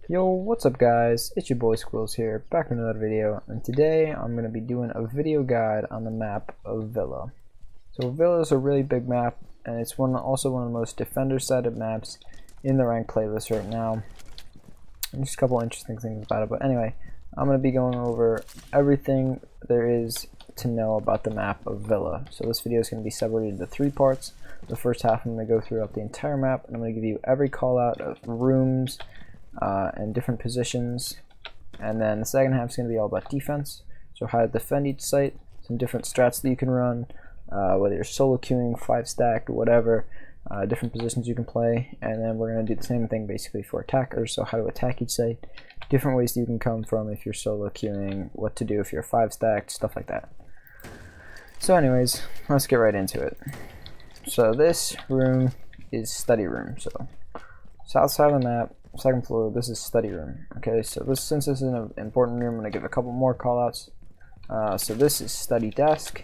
Yo, what's up guys? It's your boy Squills here, back with another video, and today I'm going to be doing a video guide on the map of Villa. So Villa is a really big map, and it's also one of the most defender-sided maps in the ranked playlist right now. And just a couple interesting things about it, but anyway, I'm going to be going over everything there is to know about the map of Villa. So this video is going to be separated into 3 parts. The first half I'm going to go throughout the entire map, and I'm going to give you every call out of rooms, and different positions, and then the second half is going to be all about defense, so how to defend each site, some different strats that you can run, whether you're solo queuing, 5-stacked, whatever, different positions you can play, and then we're going to do the same thing basically for attackers, so how to attack each site, different ways that you can come from if you're solo queuing, what to do if you're 5-stacked, stuff like that. So anyways, let's get right into it. So this room is study room, so south side of the map, second floor, this is study room. Okay, so since this is an important room, I'm going to give a couple more callouts. So this is study desk,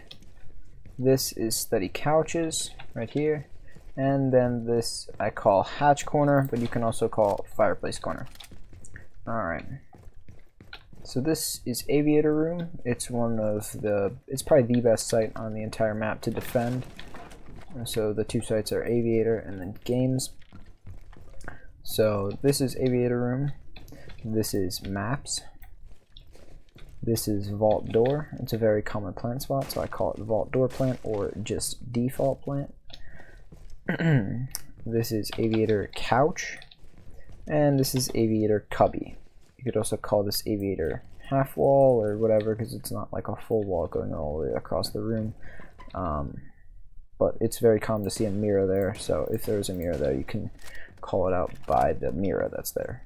this is study couches right here, and then this I call hatch corner, but you can also call fireplace corner. Alright, so this is aviator room. It's it's probably the best site on the entire map to defend. So the 2 sites are aviator and then games. So this is aviator room, this is maps, this is vault door. It's a very common plant spot, so I call it vault door plant or just default plant. This is aviator couch, and this is aviator cubby. You could also call this aviator half wall or whatever, because it's not like a full wall going all the way across the room. But it's very common to see a mirror there, so if there's a mirror there, you can call it out by the mirror that's there.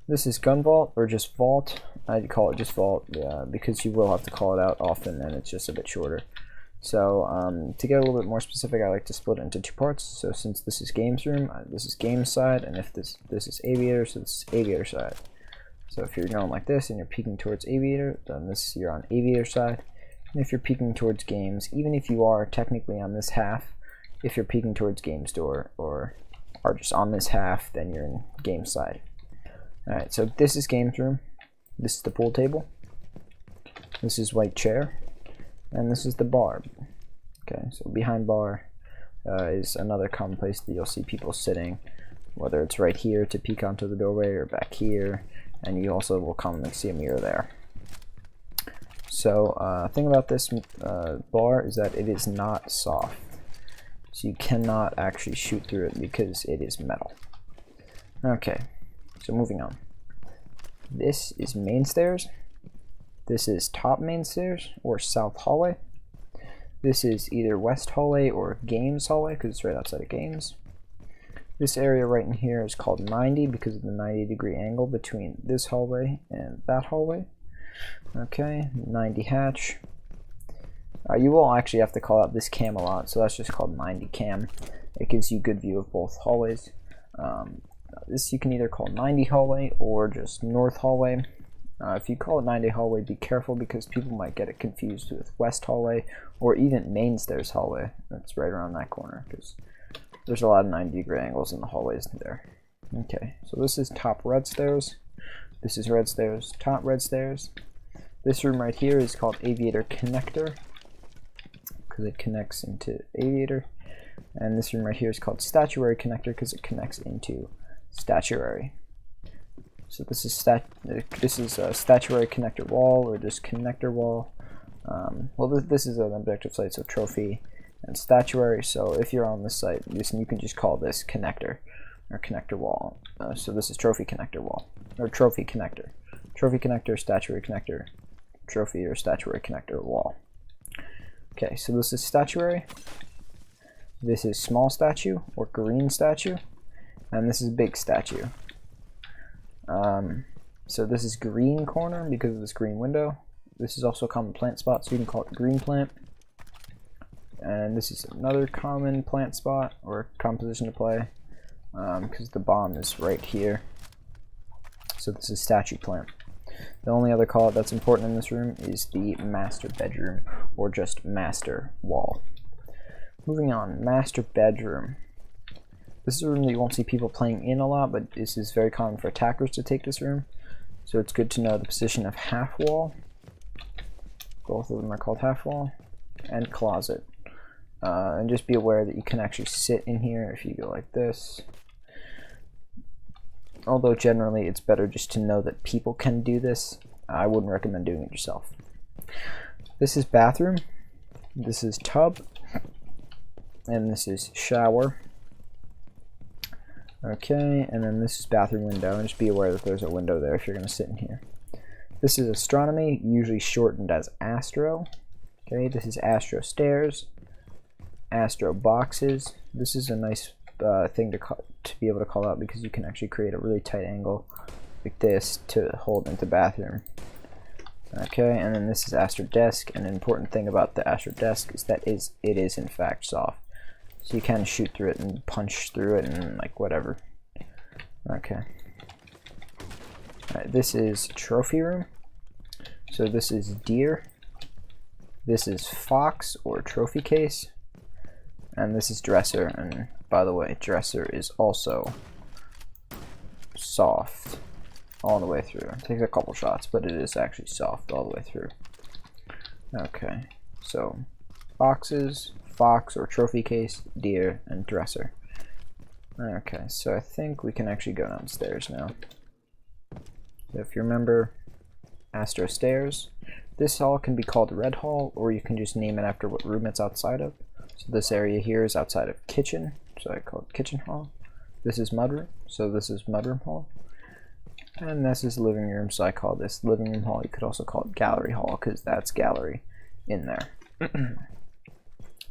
This is gun vault or just vault. I call it just vault because you will have to call it out often and it's just a bit shorter. So to get a little bit more specific, I like to split it into 2 parts. So since this is games room, this is games side, and if this is aviator, so this is aviator side. So if you're going like this and you're peeking towards aviator, then you're on aviator side. And if you're peeking towards games, even if you are technically on this half, if you're peeking towards games door or are just on this half, then you're in game side. Alright, so this is games room, this is the pool table, this is white chair, and this is the bar. Okay, so behind bar is another common place that you'll see people sitting, whether it's right here to peek onto the doorway or back here, and you also will commonly see a mirror there. So thing about this bar is that it is not soft. So you cannot actually shoot through it because it is metal. Okay, so moving on. This is main stairs. This is top main stairs or south hallway. This is either west hallway or games hallway because it's right outside of games. This area right in here is called 90 because of the 90-degree angle between this hallway and that hallway. Okay, 90 hatch. You will actually have to call out this cam a lot, so that's just called 90 cam. It gives you good view of both hallways. This you can either call 90 hallway or just north hallway. If you call it 90 hallway, be careful because people might get it confused with west hallway or even main stairs hallway. That's right around that corner because there's a lot of 90-degree angles in the hallways there. Okay, so this is top red stairs. This is red stairs, top red stairs. This room right here is called aviator connector, it connects into aviator, and this room right here is called statuary connector because it connects into statuary. So this is a statuary connector wall or just connector wall. Well, this is an objective site, so trophy and statuary. So if you're on this site, you can just call this connector or connector wall. So this is trophy connector wall or trophy connector, statuary connector, trophy or statuary connector wall. Okay, so this is statuary, this is small statue or green statue, and this is big statue. So this is green corner because of this green window. This is also a common plant spot, so you can call it green plant. And this is another common plant spot or common position to play because the bomb is right here. So this is statue plant. The only other call that's important in this room is the master bedroom or just master wall. Moving on, master bedroom. This is a room that you won't see people playing in a lot, but this is very common for attackers to take this room. So it's good to know the position of half wall. Both of them are called half wall, and closet. And just be aware that you can actually sit in here if you go like this. Although generally it's better just to know that people can do this. I wouldn't recommend doing it yourself. This is bathroom. This is tub. And this is shower. Okay, and then this is bathroom window. And just be aware that there's a window there if you're going to sit in here. This is astronomy, usually shortened as astro. Okay, this is astro stairs. Astro boxes. This is a nice thing to be able to call out because you can actually create a really tight angle like this to hold into bathroom. Okay, and then this is Astro Desk, and an important thing about the Astro Desk is that it is in fact soft. So you can shoot through it and punch through it and like whatever. Okay. Alright, this is trophy room. So this is deer. This is fox or trophy case. And this is dresser, and by the way, dresser is also soft all the way through. It takes a couple shots, but it is actually soft all the way through. Okay, so boxes, fox or trophy case, deer, and dresser. Okay, so I think we can actually go downstairs now. So if you remember Astro Stairs, this hall can be called Red Hall, or you can just name it after what room it's outside of. So this area here is outside of kitchen, so I call it Kitchen Hall. This is mudroom, so this is Mudroom Hall. And this is living room, so I call this living room hall. You could also call it gallery hall because that's gallery in there.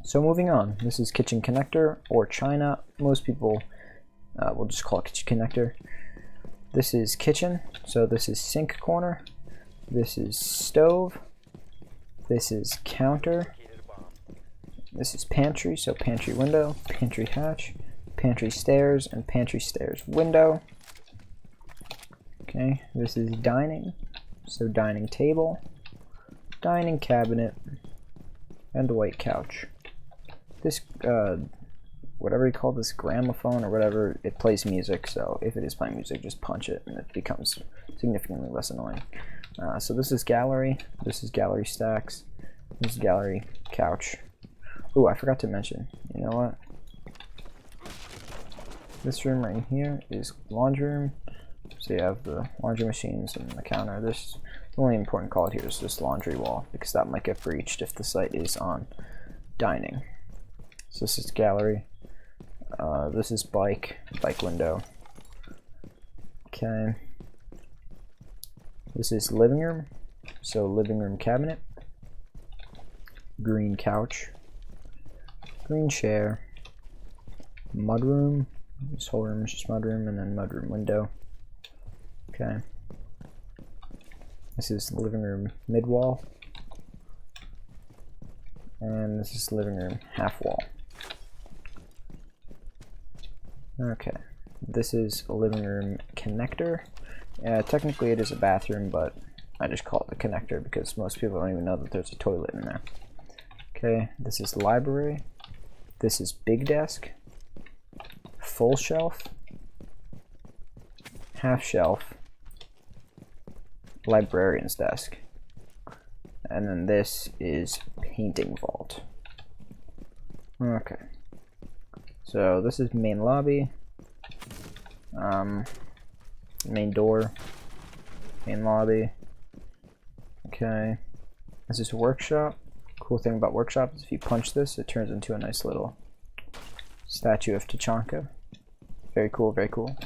So moving on, this is kitchen connector or china. Most people will just call it kitchen connector. This is kitchen, so this is sink corner. This is stove. This is counter. This is pantry, so pantry window, pantry hatch, pantry stairs, and pantry stairs window. Okay, this is dining, so dining table, dining cabinet, and white couch. This, whatever you call this, gramophone or whatever, it plays music, so if it is playing music, just punch it and it becomes significantly less annoying. So this is gallery stacks, this is gallery couch. Ooh, I forgot to mention, you know what? This room right here is laundry room. So you have the laundry machines and the counter. The only important call here is this laundry wall because that might get breached if the site is on dining. So this is gallery. This is bike window. Okay. This is living room. So living room cabinet. Green couch. Green chair. Mudroom. This whole room is just mudroom, and then mudroom window. Okay. This is the living room mid wall. And this is the living room half wall. Okay. This is a living room connector. Technically it is a bathroom, but I just call it the connector because most people don't even know that there's a toilet in there. Okay, this is library. This is big desk. Full shelf. Half shelf. Librarian's desk. And then this is painting vault. Okay. So this is main lobby. Main door. Main lobby. Okay. This is workshop. Cool thing about workshop is if you punch this, it turns into a nice little statue of Tachanka. Very cool, very cool.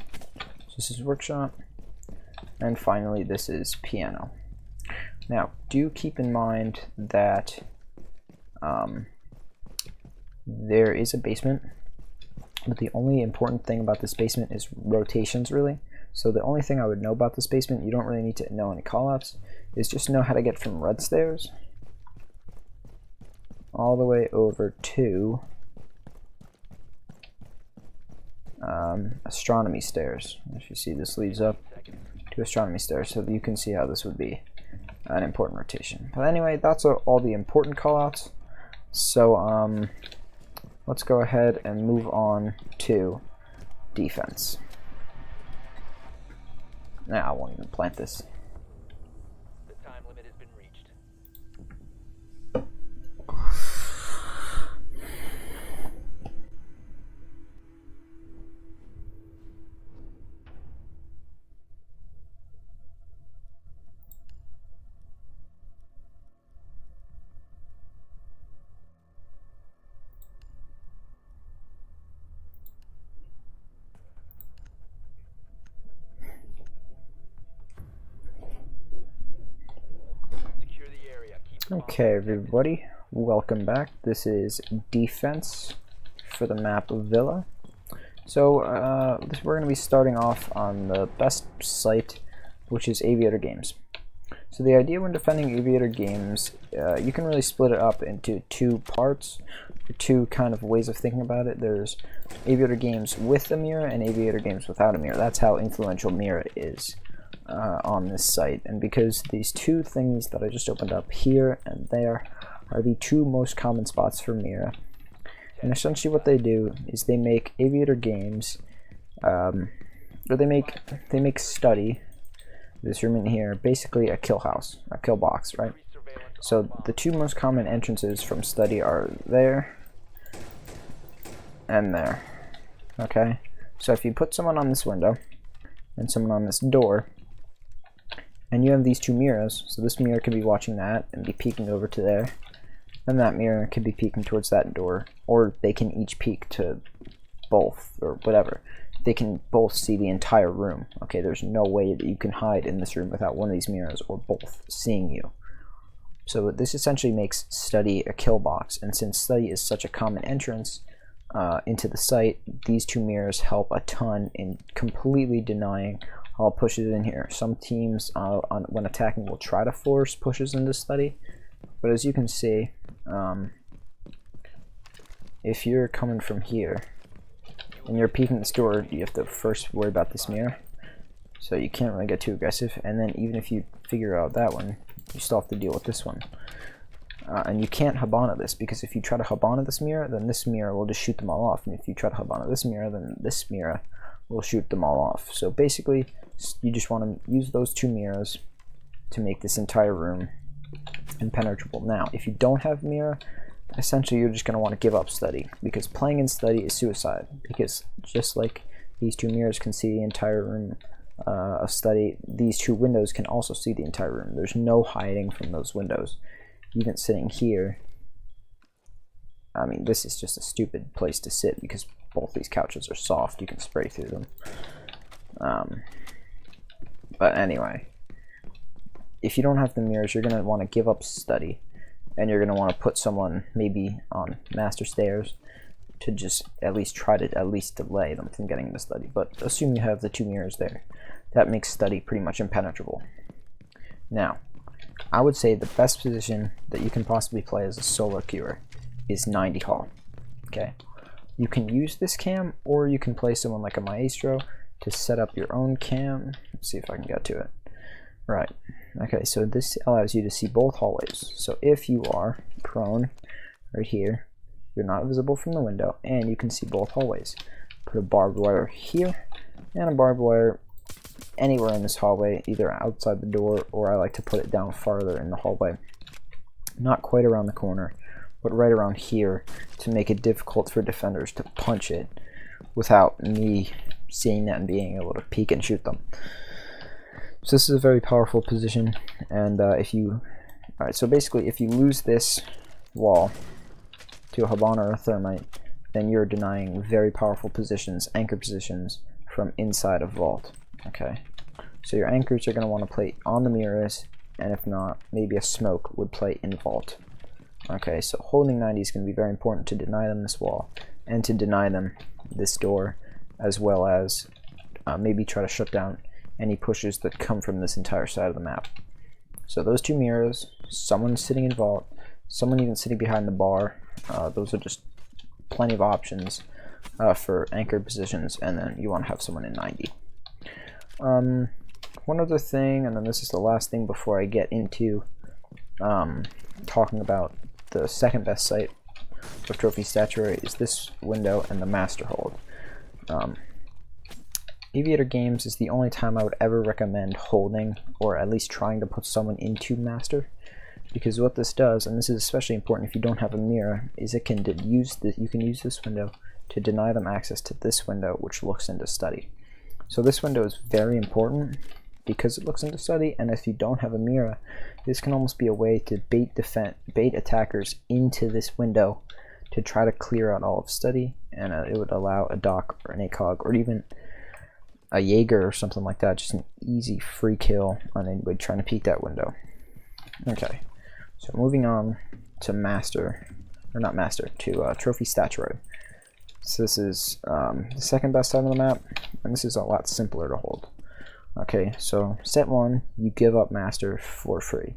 So this is workshop. And finally, this is piano. Now, do keep in mind that there is a basement, but the only important thing about this basement is rotations, really. So the only thing I would know about this basement, you don't really need to know any callouts, is just know how to get from red stairs all the way over to astronomy stairs. If you see, this leads up to astronomy stairs, so you can see how this would be an important rotation. But anyway, that's all the important callouts. So let's go ahead and move on to defense. Nah, I won't even plant this. The time limit has been reached. Secure the area. Keep Okay, everybody, welcome back. This is defense for the map of Villa. So we're going to be starting off on the best site, which is Aviator Games. So the idea when defending Aviator Games, you can really split it up into two parts, or two kind of ways of thinking about it. There's Aviator Games with a mirror and Aviator Games without a mirror. That's how influential mirror is on this site. And because these two things that I just opened up here and there are the two most common spots for mirror. And essentially what they do is they make Aviator Games, or they make study, this room in here, basically a kill house, a kill box, right? So the two most common entrances from study are there and there. Okay, so if you put someone on this window and someone on this door, and you have these two mirrors, so this mirror can be watching that and be peeking over to there, and that mirror could be peeking towards that door, or they can each peek to both, or whatever. They can both see the entire room. Okay, there's no way that you can hide in this room without one of these mirrors or both seeing you. So this essentially makes study a kill box, and since study is such a common entrance into the site, these two mirrors help a ton in completely denying all pushes in here. Some teams when attacking will try to force pushes into study, but as you can see, if you're coming from here and you're peeking this door, you have to first worry about this mirror, so you can't really get too aggressive. And then even if you figure out that one, you still have to deal with this one. And you can't Hibana this, because if you try to Hibana this mirror, then this mirror will just shoot them all off, and if you try to Hibana this mirror, then this mirror will shoot them all off. So basically you just want to use those two mirrors to make this entire room impenetrable. Now if you don't have mirror, essentially you're just going to want to give up study, because playing in study is suicide, because just like these two mirrors can see the entire room of study, these two windows can also see the entire room. There's no hiding from those windows. Even sitting here, I mean, this is just a stupid place to sit because both these couches are soft, you can spray through them. But anyway, if you don't have the mirrors, you're going to want to give up study, and you're going to want to put someone maybe on master stairs to just at least try to delay them from getting into study. But assume you have the two mirrors there. That makes study pretty much impenetrable. Now, I would say the best position that you can possibly play as a solo queuer is 90 Hall. Okay, you can use this cam, or you can play someone like a Maestro to set up your own cam. Let's see if I can get to it. Right. Okay, so this allows you to see both hallways. So if you are prone right here, you're not visible from the window, and you can see both hallways. Put a barbed wire here and a barbed wire anywhere in this hallway, either outside the door, or I like to put it down farther in the hallway. Not quite around the corner, but right around here, to make it difficult for defenders to punch it without me seeing that and being able to peek and shoot them. So this is a very powerful position, and alright, so basically if you lose this wall to a Hibana or a Thermite, then you're denying very powerful positions, anchor positions, from inside a vault. Okay, so your anchors are going to want to play on the mirrors, and if not, maybe a smoke would play in vault. Okay, so holding 90 is going to be very important to deny them this wall, and to deny them this door, as well as maybe try to shut down any pushes that come from this entire side of the map. So those two mirrors, someone sitting in vault, someone even sitting behind the bar, those are just plenty of options for anchor positions, and then you want to have someone in 90. One other thing, and then this is the last thing before I get into talking about the second best site of Trophy Statuary, is this window and the Master Hold. Aviator Games is the only time I would ever recommend holding, or at least trying to put someone into Master, because what this does, and this is especially important if you don't have a mirror, is it can you can use this window to deny them access to this window, which looks into study. So this window is very important because it looks into study, and if you don't have a mirror, this can almost be a way to bait attackers into this window to try to clear out all of study, and it would allow a Doc or an ACOG or even a Jaeger or something like that, just an easy free kill on anybody trying to peek that window. Okay, so moving on to Master, or not Master, to Trophy Statuary. So this is the second best side of the map, and this is a lot simpler to hold. Okay, so step one, you give up Master for free.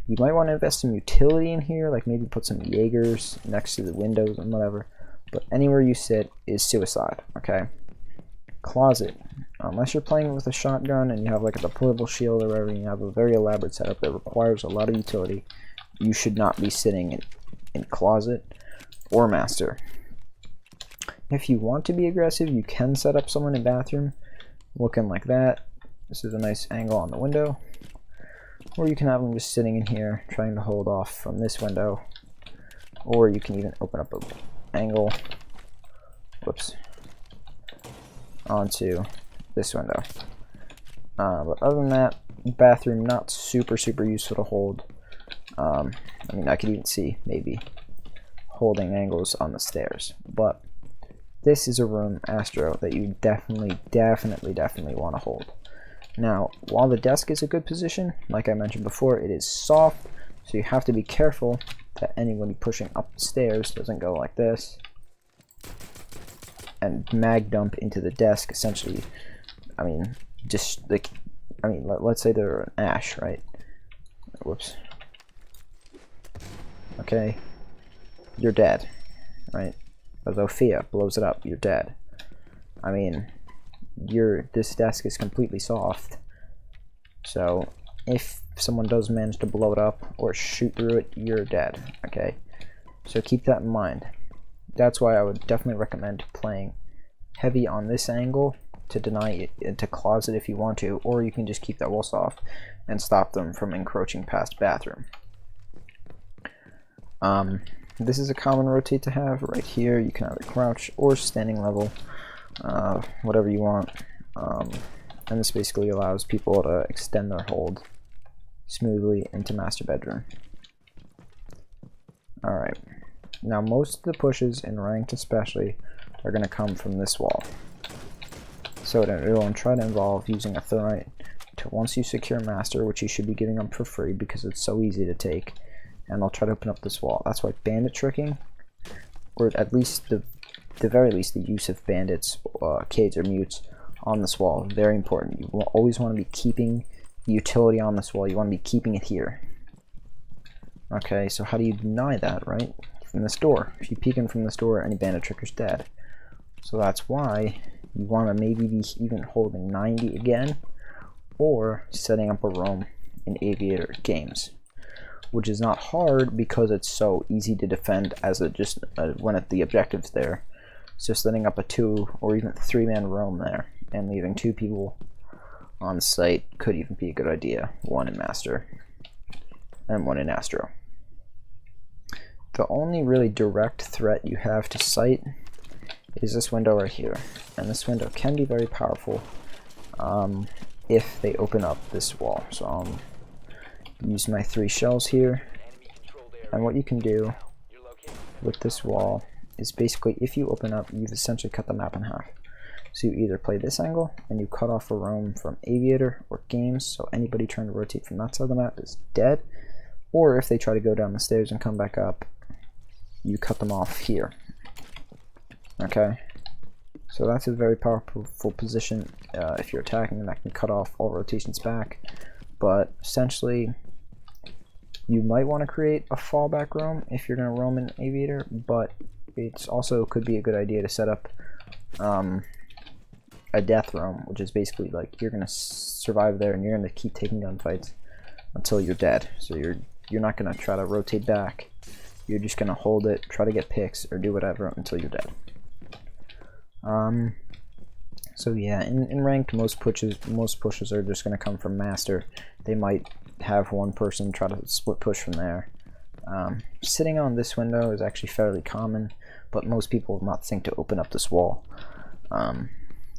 You might want to invest some utility in here, like maybe put some Jaegers next to the windows and whatever, but anywhere you sit is suicide, okay? Closet, unless you're playing with a shotgun and you have like a deployable shield or whatever, and you have a very elaborate setup that requires a lot of utility, you should not be sitting in Closet or Master. If you want to be aggressive, you can set up someone in Bathroom, looking like that. This is a nice angle on the window. Or you can have them just sitting in here, trying to hold off from this window. Or you can even open up an angle, whoops, onto this window. But other than that, Bathroom, not super useful to hold. I mean, I could even see maybe holding angles on the stairs, but this is a room, Astro, that you definitely want to hold. Now, while the desk is a good position, like I mentioned before, it is soft, so you have to be careful that anybody pushing up the stairs doesn't go like this and mag dump into the desk, essentially. I mean, just like, let's say they're an Ash, right? Whoops. Okay, you're dead, right? A Zofia blows it up, you're dead. I mean, this desk is completely soft, so if someone does manage to blow it up or shoot through it, you're dead, okay? So keep that in mind. That's why I would definitely recommend playing heavy on this angle to deny it into Closet if you want to, or you can just keep that wall soft and stop them from encroaching past Bathroom. This is a common rotate to have right here. You can either crouch or standing level, whatever you want, and this basically allows people to extend their hold smoothly into Master Bedroom. Alright, now most of the pushes in ranked especially are going to come from this wall, so it will try to involve using a thermite to, once you secure Master, which you should be giving up for free because it's so easy to take, and they'll try to open up this wall. That's why bandit tricking, or at least the very least the use of bandits, Cades, or mutes on this wall, very important. You will always want to be keeping the utility on this wall. You want to be keeping it here. Okay, so how do you deny that, right? From this door. If you peek in from this door, any bandit tricker's dead. So that's why you want to maybe be even holding 90 again, or setting up a roam in Aviator Games, which is not hard because it's so easy to defend as when the objective's there. So setting up a 2 or even 3-man roam there and leaving 2 people on site could even be a good idea. 1 in Master and 1 in Astro. The only really direct threat you have to site is this window right here, and this window can be very powerful if they open up this wall. So I'll use my 3 shells here, and what you can do with this wall is basically, if you open up, you've essentially cut the map in half. So you either play this angle and you cut off a roam from Aviator or Games, so anybody trying to rotate from that side of the map is dead, or if they try to go down the stairs and come back up, you cut them off here. Okay, so that's a very powerful position if you're attacking, and that can cut off all rotations back. But essentially, you might want to create a fallback roam if you're going to roam in Aviator, but it's also could be a good idea to set up a death roam, which is basically like you're going to survive there and you're going to keep taking gunfights until you're dead. So you're not going to try to rotate back. You're just going to hold it, try to get picks, or do whatever until you're dead. So yeah, in ranked, most pushes are just going to come from master. They might have one person try to split push from there. Sitting on this window is actually fairly common, but most people will not think to open up this wall.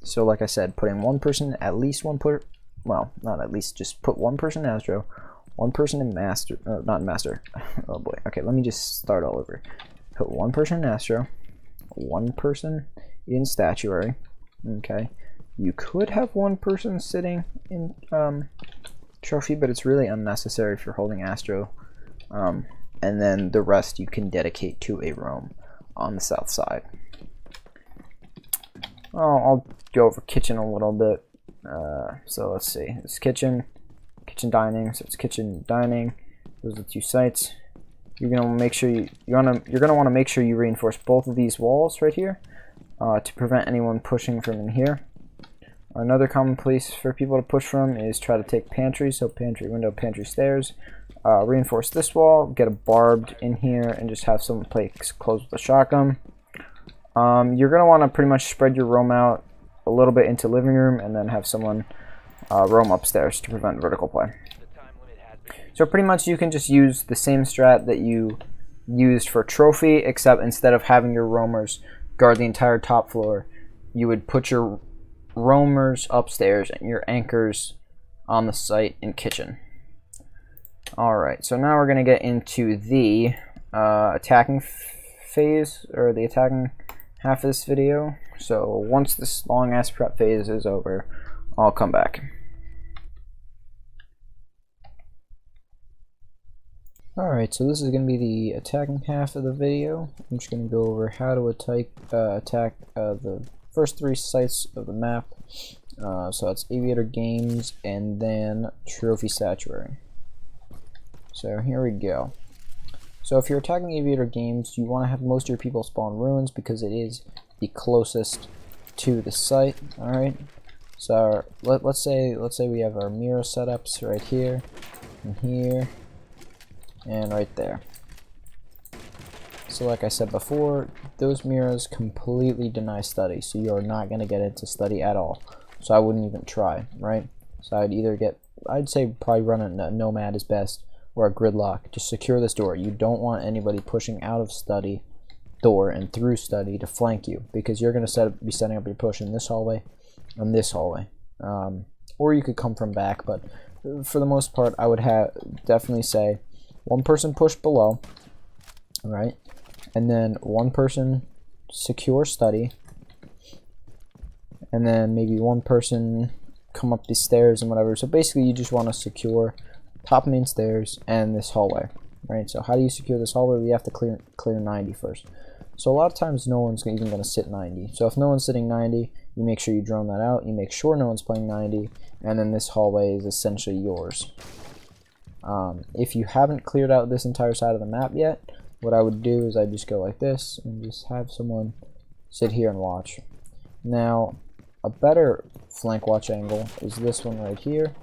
So like I said, putting one person, at least one well, not at least, just put one person in Astro, one person in master, not in master. Oh boy. Okay, let me just start all over. Put one person in Astro, one person in statuary. Okay, you could have one person sitting in trophy, but it's really unnecessary if you're holding Astro. And then the rest you can dedicate to a roam on the south side. I'll go over kitchen a little bit. So let's see, it's kitchen dining. So it's kitchen dining. Those are the two sites. You're gonna make sure you're gonna want to make sure you reinforce both of these walls right here to prevent anyone pushing from in here. Another common place for people to push from is try to take pantry. So pantry window, pantry stairs. Reinforce this wall, get a barbed in here, and just have someone play close with a shotgun. You're going to want to pretty much spread your roam out a little bit into living room, and then have someone roam upstairs to prevent vertical play. So pretty much you can just use the same strat that you used for trophy, except instead of having your roamers guard the entire top floor, you would put your roamers upstairs and your anchors on the site in kitchen. Alright, so now we're going to get into the attacking phase, or the attacking half of this video. So once this long ass prep phase is over, I'll come back. Alright, so this is going to be the attacking half of the video. I'm just going to go over how to attack the first three sites of the map. So it's Aviator Games and then Trophy Statuary. So here we go. So if you're attacking Aviator Games, you want to have most of your people spawn ruins because it is the closest to the site. Alright, so let's say we have our mirror setups right here and here and right there. So like I said before, those mirrors completely deny study, so you are not going to get into study at all. So I wouldn't even try, right? So I'd say probably run a Nomad is best, or a Gridlock. Just secure this door. You don't want anybody pushing out of study door and through study to flank you, because you're going to be setting up your push in this hallway and this hallway. Or you could come from back, but for the most part I would definitely say one person push below, right? And then one person secure study, and then maybe one person come up these stairs and whatever. So basically you just want to secure top main stairs and this hallway, right? So how do you secure this hallway? We have to clear 90 first. So a lot of times no one's even going to sit 90. So if no one's sitting 90, you make sure you drone that out. You make sure no one's playing 90, and then this hallway is essentially yours. If you haven't cleared out this entire side of the map yet, what I would do is I'd just go like this and just have someone sit here and watch. Now, a better flank watch angle is this one right here.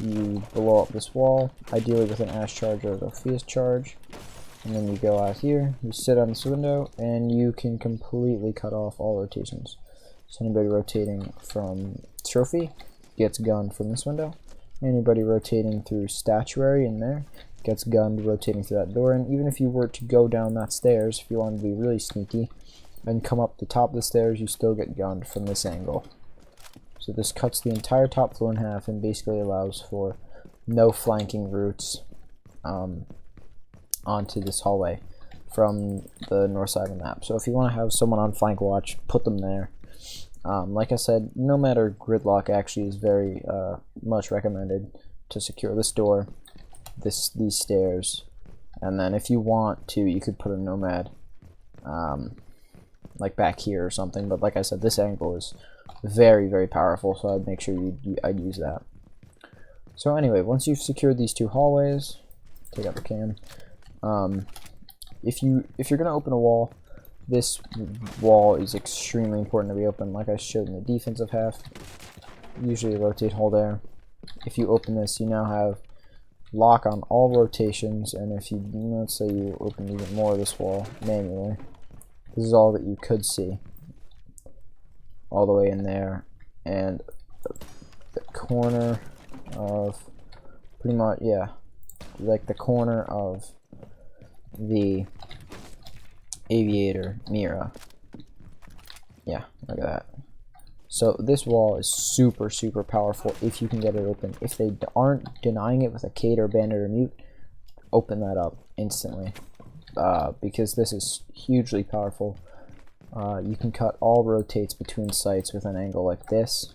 You blow up this wall, ideally with an Ash charge or a Ophius charge, and then you go out here, you sit on this window, and you can completely cut off all rotations. So anybody rotating from Trophy gets gunned from this window. Anybody rotating through Statuary in there gets gunned rotating through that door. And even if you were to go down that stairs, if you wanted to be really sneaky and come up the top of the stairs, you still get gunned from this angle. So this cuts the entire top floor in half and basically allows for no flanking routes onto this hallway from the north side of the map. So if you want to have someone on flank watch, put them there. Like I said, no matter Gridlock actually is very much recommended to secure this door, these stairs, and then if you want to, you could put a Nomad like back here or something. But like I said, this angle is very, very powerful, so I'd make sure I'd use that. So anyway, once you've secured these two hallways, take out the cam. If you're gonna open a wall, this wall is extremely important to be open. Like I showed in the defensive half, usually rotate hold there. If you open this, you now have lock on all rotations, and if you, let's say you open even more of this wall manually, this is all that you could see. all the way in there, and the corner of pretty much, yeah, like the corner of the aviator Mira. Yeah, look at that. So this wall is super powerful if you can get it open. If they aren't denying it with a Kate or Bandit or Mute, open that up instantly, because this is hugely powerful. You can cut all rotates between sites with an angle like this.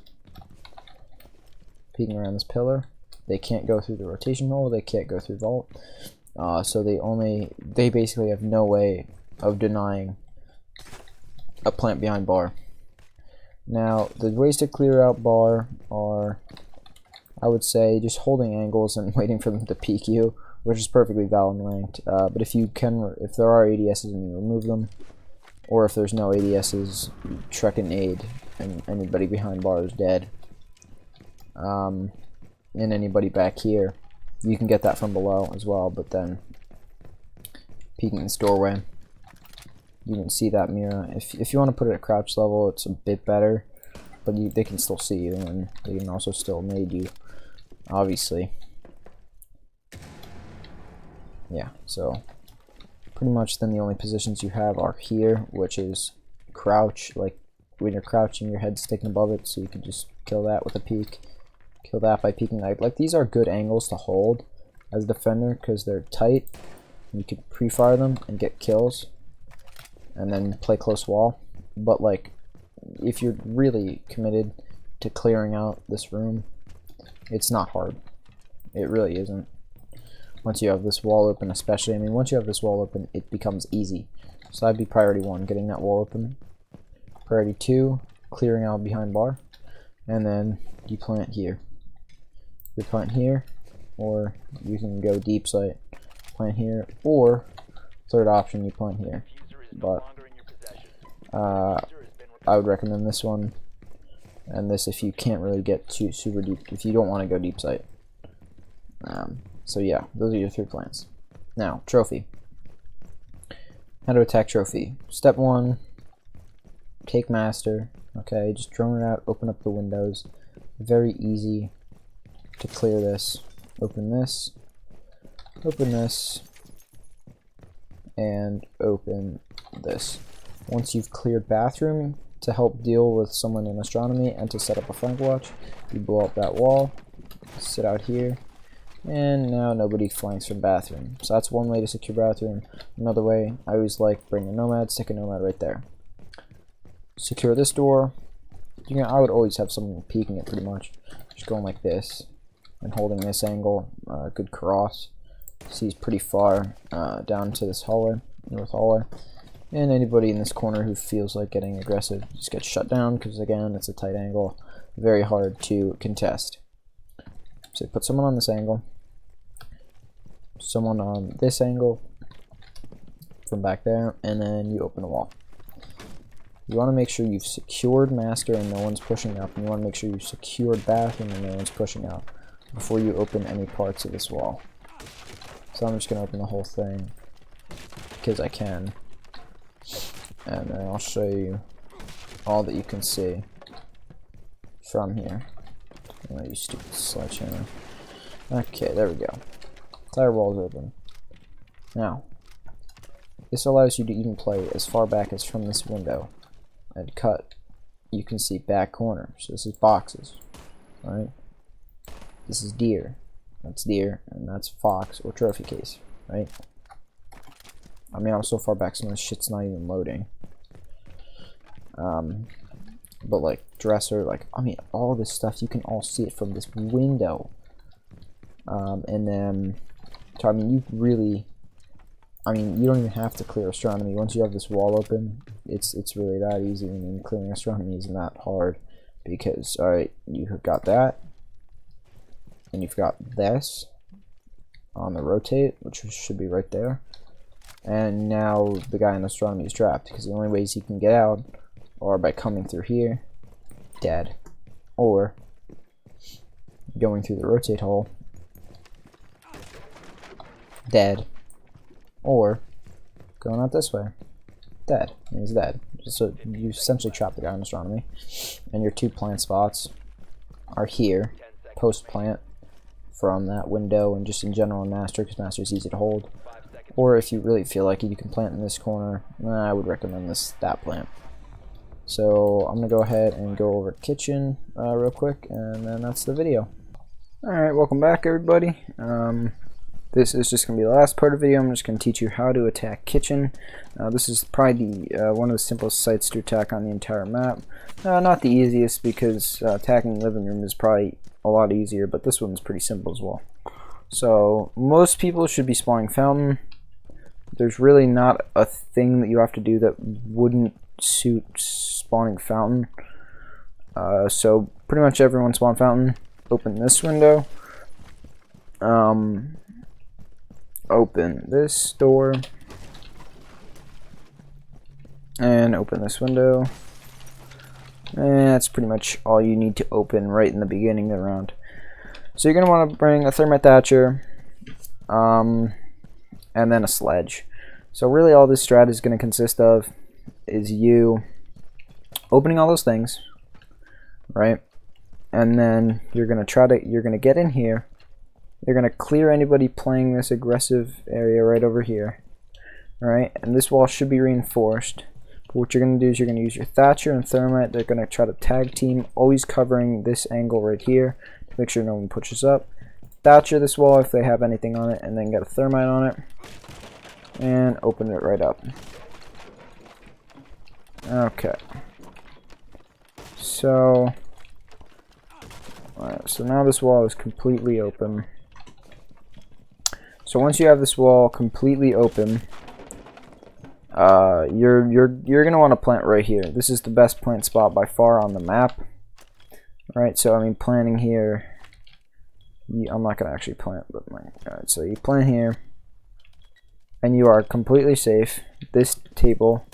Peeking around this pillar, they can't go through the rotation hole, they can't go through vault, so they basically have no way of denying a plant behind bar. Now the ways to clear out bar are, I would say, just holding angles and waiting for them to peek you, which is perfectly valid and ranked. But if there are ADSs and you remove them, or if there's no ADSs, you truck an aid and anybody behind bar is dead. And anybody back here, you can get that from below as well, but then peeking this doorway, you can see that Mira. If you want to put it at crouch level, it's a bit better, but they can still see you, and they can also still nade you, obviously. Yeah, so pretty much then the only positions you have are here, which is crouch. Like when you're crouching, your head's sticking above it, so you can just kill that with a peek. Kill that by peeking. Like these are good angles to hold as a defender because they're tight. You can pre-fire them and get kills, and then play close wall. But like, if you're really committed to clearing out this room, it's not hard. It really isn't. Once you have this wall open, especially, I mean, once you have this wall open, it becomes easy. So that'd be priority 1, getting that wall open. Priority 2, clearing out behind bar, and then you plant here. You plant here, or you can go deep site, plant here, or third option, you plant here. But I would recommend this one, and this if you can't really get too super deep, if you don't want to go deep site. So yeah, those are your 3 plans. Now, trophy. How to attack trophy. Step 1, take master. Okay, just drone it out, open up the windows. Very easy to clear this. Open this, and open this. Once you've cleared bathroom to help deal with someone in astronomy and to set up a flank watch, you blow up that wall, sit out here, and now nobody flanks from bathroom. So that's one way to secure bathroom. Another way, I always like bring a nomad, stick a nomad right there. Secure this door. I would always have someone peeking it pretty much. Just going like this and holding this angle, good cross. Sees pretty far down to this hallway, north hallway. And anybody in this corner who feels like getting aggressive just gets shut down because, again, it's a tight angle, very hard to contest. So put someone on this angle, someone on this angle from back there, and then you open the wall. You want to make sure you've secured master and no one's pushing up, and you want to make sure you've secured bathroom and no one's pushing out before you open any parts of this wall. So I'm just going to open the whole thing because I can, and then I'll show you all that you can see from here. Oh, you stupid sledgehammer. Okay, there we go. Entire wall is open. Now, this allows you to even play as far back as from this window and cut. You can see back corner. So this is boxes, right? This is deer. That's deer, and that's fox or trophy case, right? I mean, I'm so far back, some of this shit's not even loading. But like dresser, like, I mean, all this stuff, you can all see it from this window. And then, so I mean, you really, I mean, you don't even have to clear astronomy. Once you have this wall open, it's really that easy. I mean, clearing astronomy isn't that hard because, alright, you've got that, and you've got this on the rotate, which should be right there. And now the guy in astronomy is trapped because the only ways he can get out are by coming through here, dead, or going through the rotate hole, dead, or going out this way, dead. And he's dead. So you essentially trap the guy in astronomy, and your 2 plant spots are here, 10 seconds. post plant from that window, and just in general in master, because master is easy to hold. 5 seconds. Or if you really feel like it, you can plant in this corner. I would recommend that plant. So I'm gonna go ahead and go over kitchen real quick, and then that's the video. Alright, welcome back everybody. This is just going to be the last part of the video. I'm just going to teach you how to attack kitchen. This is probably one of the simplest sites to attack on the entire map. Not the easiest, because attacking the living room is probably a lot easier, but this one's pretty simple as well. So most people should be spawning fountain. There's really not a thing that you have to do that wouldn't suit spawning fountain. So pretty much everyone spawn fountain. Open this window. Open this door. And open this window. And that's pretty much all you need to open right in the beginning of the round. So you're going to want to bring a thermite thatcher, and then a sledge. So really all this strat is going to consist of is you opening all those things, right? And then you're going to get in here. You're going to clear anybody playing this aggressive area right over here, right? And this wall should be reinforced. But what you're going to do is you're going to use your thatcher and thermite. They're going to try to tag team, always covering this angle right here to make sure no one pushes up. Thatcher this wall if they have anything on it, and then get a thermite on it and open it right up. Okay. So now this wall is completely open. So once you have this wall completely open, you're gonna want to plant right here. This is the best plant spot by far on the map. Right, so I mean planting here. I'm not gonna actually plant, but alright, so you plant here, and you are completely safe. This table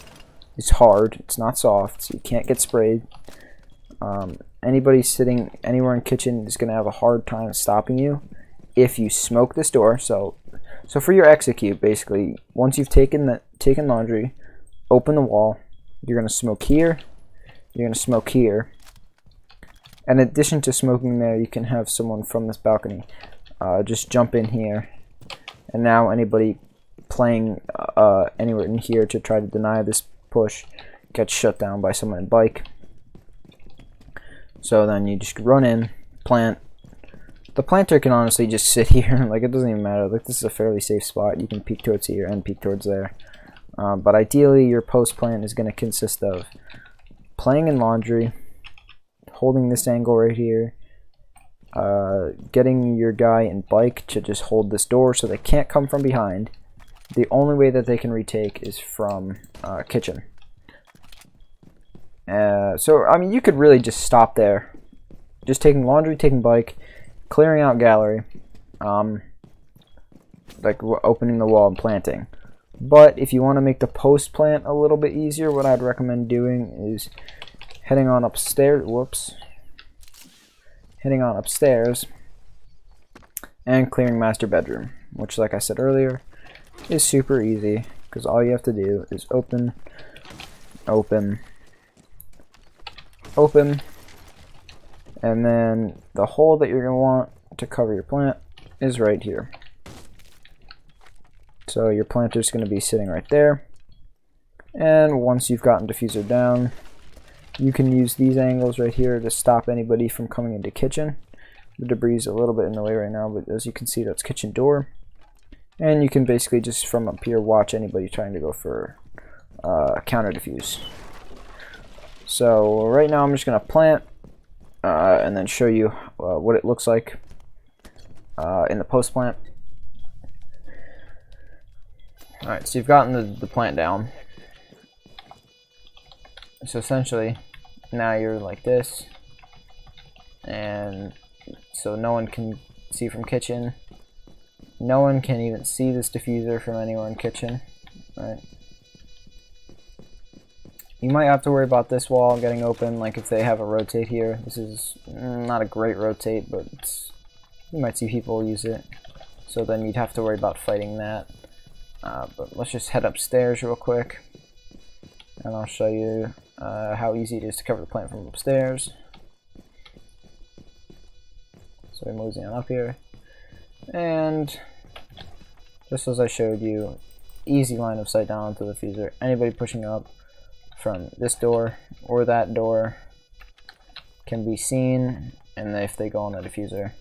is hard; it's not soft, so you can't get sprayed. Anybody sitting anywhere in kitchen is gonna have a hard time stopping you if you smoke this door. So for your execute, basically, once you've taken laundry, open the wall. You're gonna smoke here. You're gonna smoke here. In addition to smoking there, you can have someone from this balcony just jump in here, and now anybody playing anywhere in here to try to deny this push gets shut down by someone in bike. So then you just run in, plant. The planter can honestly just sit here, like it doesn't even matter. Like this is a fairly safe spot. You can peek towards here and peek towards there. But ideally, your post plant is going to consist of playing in laundry, holding this angle right here, getting your guy in bike to just hold this door so they can't come from behind. The only way that they can retake is from kitchen. So I mean, you could really just stop there, just taking laundry, taking bike, clearing out gallery, like opening the wall and planting. But if you want to make the post plant a little bit easier, what I'd recommend doing is heading on upstairs. Heading on upstairs and clearing master bedroom, which, like I said earlier, is super easy because all you have to do is open, open, open, and then the hole that you're going to want to cover your plant is right here. So your planter is going to be sitting right there, and once you've gotten diffuser down, you can use these angles right here to stop anybody from coming into kitchen. The debris is a little bit in the way right now, but as you can see, that's kitchen door. And you can basically just from up here watch anybody trying to go for counter diffuse. So right now I'm just going to plant and then show you what it looks like in the post plant. Alright, so you've gotten the plant down. So essentially, now you're like this, and so no one can see from kitchen. No one can even see this diffuser from anywhere in kitchen, right? You might have to worry about this wall getting open, like if they have a rotate here. This is not a great rotate, but you might see people use it. So then you'd have to worry about fighting that. But let's just head upstairs real quick. and I'll show you how easy it is to cover the plant from upstairs. So we're moseying on up here, and just as I showed you, easy line of sight down to the diffuser. Anybody pushing up from this door or that door can be seen, and if they go on the diffuser,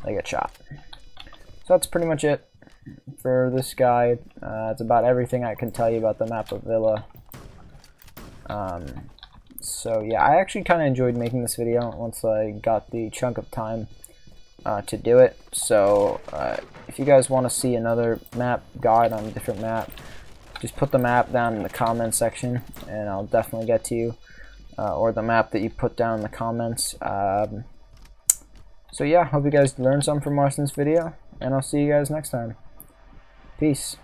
they get shot. So that's pretty much it for this guide. It's about everything I can tell you about the map of Villa. So yeah, I actually kind of enjoyed making this video once I got the chunk of time to do it. So if you guys want to see another map guide on a different map, just put the map down in the comment section and I'll definitely get to you, or the map that you put down in the comments. So yeah, hope you guys learned something from watching this video, and I'll see you guys next time. Peace.